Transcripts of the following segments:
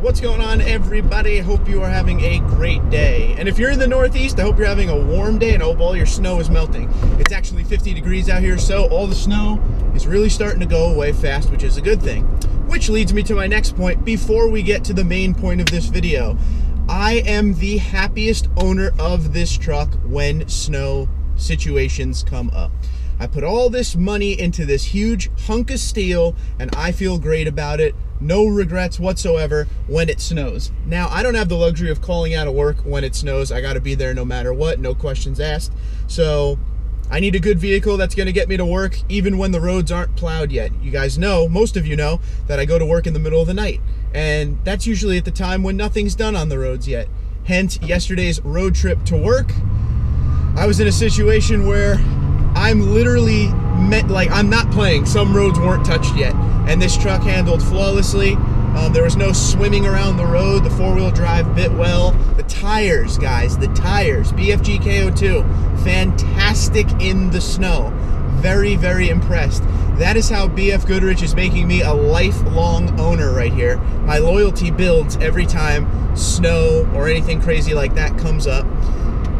What's going on, everybody? Hope you are having a great day. And if you're in the Northeast, I hope you're having a warm day and I hope all your snow is melting. It's actually 50 degrees out here, so all the snow is really starting to go away fast, which is a good thing. Which leads me to my next point before we get to the main point of this video. I am the happiest owner of this truck when snow situations come up. I put all this money into this huge hunk of steel and I feel great about it. No regrets whatsoever when it snows. Now, I don't have the luxury of calling out of work when it snows. I gotta be there no matter what, no questions asked. So I need a good vehicle that's gonna get me to work even when the roads aren't plowed yet. You guys know, most of you know, that I go to work in the middle of the night. And that's usually at the time when nothing's done on the roads yet. Hence, yesterday's road trip to work. I was in a situation where I'm literally I'm not playing. Some roads weren't touched yet, and this truck handled flawlessly. There was no swimming around the road. The four-wheel drive bit well. The tires, guys, the tires. BFG KO2, fantastic in the snow. Very, very impressed. That is how BF Goodrich is making me a lifelong owner right here. My loyalty builds every time snow or anything crazy like that comes up.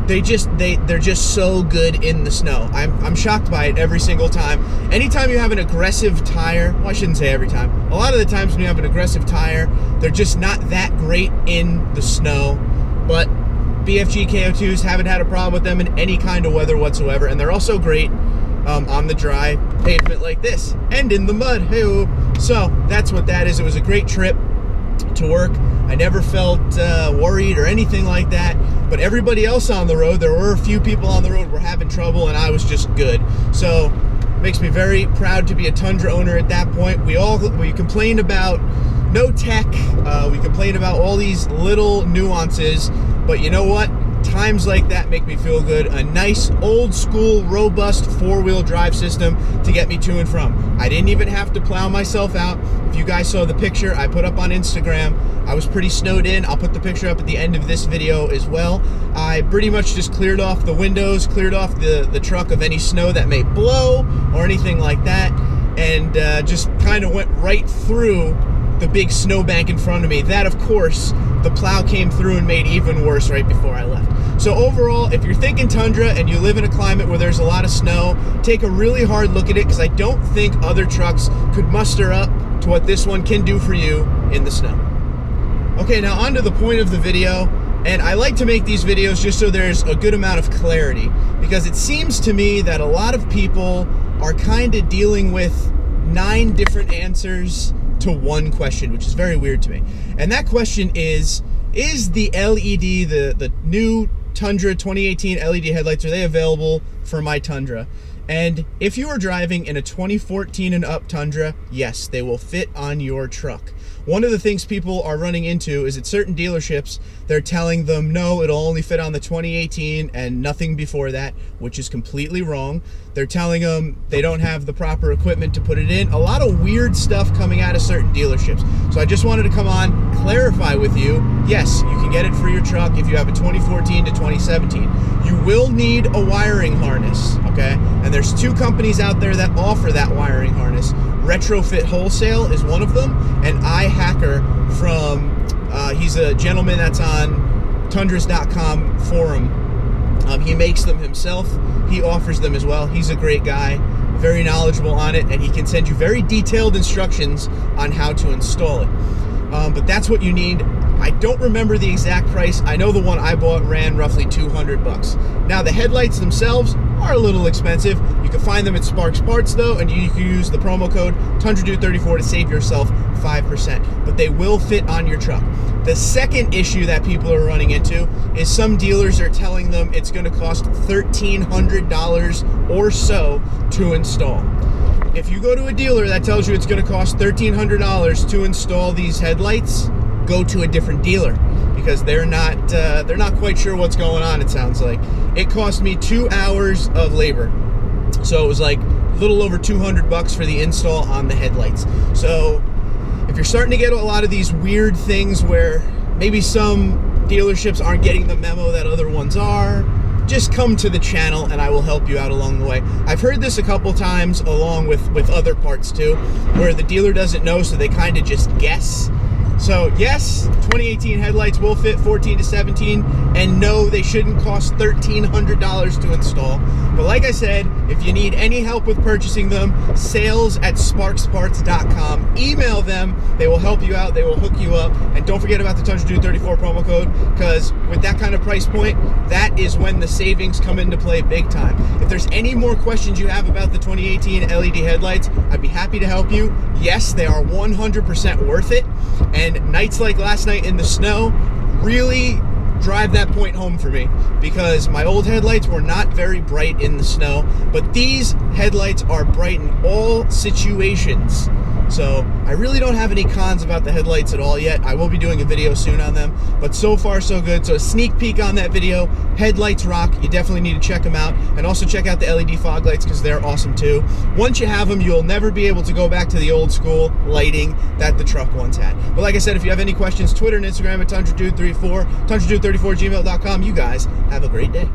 They're just so good in the snow. I'm shocked by it every single time. Anytime you have an aggressive tire, well, I shouldn't say every time. A lot of the times when you have an aggressive tire, they're just not that great in the snow. But BFG KO2s haven't had a problem with them in any kind of weather whatsoever, and they're also great on the dry pavement like this and in the mud. Hey-o. So that's what that is. It was a great trip to work. I never felt worried or anything like that, but everybody else on the road, there were a few people on the road were having trouble, and I was just good. So makes me very proud to be a Tundra owner at that point. We complained about no tech, we complained about all these little nuances, but you know what? Times like that make me feel good. A nice old school robust four-wheel drive system to get me to and from. I didn't even have to plow myself out. If you guys saw the picture I put up on Instagram, I was pretty snowed in. I'll put the picture up at the end of this video as well. I pretty much just cleared off the windows, cleared off the truck of any snow that may blow or anything like that, and just kind of went right through the big snowbank in front of me. That, of course, the plow came through and made even worse right before I left. So overall, if you're thinking Tundra and you live in a climate where there's a lot of snow, take a really hard look at it, because I don't think other trucks could muster up to what this one can do for you in the snow. Okay, now on to the point of the video. And I like to make these videos just so there's a good amount of clarity, because it seems to me that a lot of people are kind of dealing with 9 different answers to one question, which is very weird to me. And that question is the LED, the new Tundra 2018 LED headlights, are they available for my Tundra? And if you are driving in a 2014 and up Tundra, yes, they will fit on your truck. One of the things people are running into is at certain dealerships, they're telling them, no, it'll only fit on the 2018 and nothing before that, which is completely wrong. They're telling them they don't have the proper equipment to put it in. A lot of weird stuff coming out of certain dealerships. So I just wanted to come on, clarify with you, yes, you can get it for your truck if you have a 2014 to 2017. You will need a wiring harness, okay? And there's 2 companies out there that offer that wiring harness. Retrofit Wholesale is one of them, and iHacker from, he's a gentleman that's on Tundras.com forum. He makes them himself. He offers them as well. He's a great guy, very knowledgeable on it, and he can send you very detailed instructions on how to install it. But that's what you need. I don't remember the exact price. I know the one I bought ran roughly 200 bucks. Now, the headlights themselves are a little expensive. You can find them at Sparks Parts though, and you can use the promo code TundraDude34 to save yourself 5%, but they will fit on your truck. The second issue that people are running into is some dealers are telling them it's going to cost $1,300 or so to install. If you go to a dealer that tells you it's going to cost $1,300 to install these headlights, go to a different dealer, because they're not quite sure what's going on, it sounds like. It cost me 2 hours of labor. So it was like a little over 200 bucks for the install on the headlights. So if you're starting to get a lot of these weird things where maybe some dealerships aren't getting the memo that other ones are, just come to the channel and I will help you out along the way. I've heard this a couple times along with other parts too, where the dealer doesn't know, so they kind of just guess. So yes, 2018 headlights will fit 14 to 17, and no, they shouldn't cost $1,300 to install. But like I said, if you need any help with purchasing them, sales@sparksparts.com. Email them. They will help you out. They will hook you up. And don't forget about the Tundra Dude 34 promo code, because with that kind of price point, that is when the savings come into play big time. If there's any more questions you have about the 2018 LED headlights, I'd be happy to help you. Yes, they are 100% worth it. And nights like last night in the snow really drive that point home for me, because my old headlights were not very bright in the snow, but these headlights are bright in all situations. So I really don't have any cons about the headlights at all yet. I will be doing a video soon on them, but so far so good. So a sneak peek on that video. Headlights rock. You definitely need to check them out, and also check out the LED fog lights, because they're awesome too. Once you have them, you'll never be able to go back to the old school lighting that the truck once had. But like I said, if you have any questions, Twitter and Instagram at TundraDude34, TundraDude34@gmail.com. You guys have a great day.